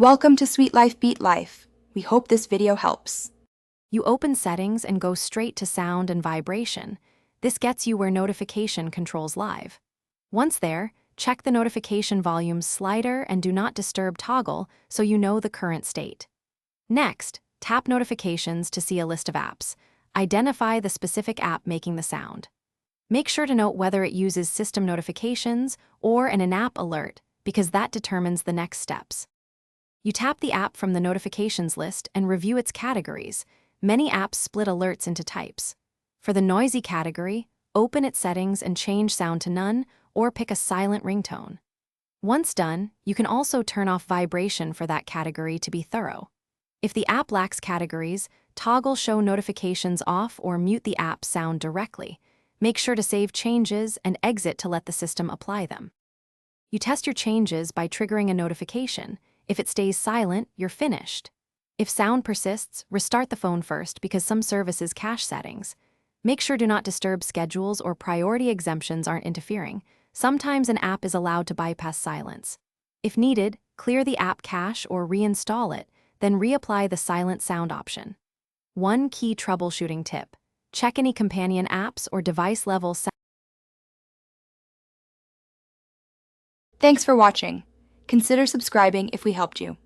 Welcome to Sweet Life Beat Life. We hope this video helps. You open Settings and go straight to Sound and Vibration. This gets you where Notification controls live. Once there, check the Notification Volume slider and Do Not Disturb toggle so you know the current state. Next, tap Notifications to see a list of apps. Identify the specific app making the sound. Make sure to note whether it uses system notifications or an in-app alert, because that determines the next steps. You tap the app from the notifications list and review its categories. Many apps split alerts into types. For the noisy category, open its settings and change sound to none or pick a silent ringtone. Once done, you can also turn off vibration for that category to be thorough. If the app lacks categories, toggle show notifications off or mute the app sound directly. Make sure to save changes and exit to let the system apply them. You test your changes by triggering a notification. If it stays silent, you're finished. If sound persists, restart the phone first because some services cache settings. Make sure Do Not Disturb schedules or priority exemptions aren't interfering. Sometimes an app is allowed to bypass silence. If needed, clear the app cache or reinstall it, then reapply the silent sound option. One key troubleshooting tip: check any companion apps or device-level sound. Thanks for watching. Consider subscribing if we helped you.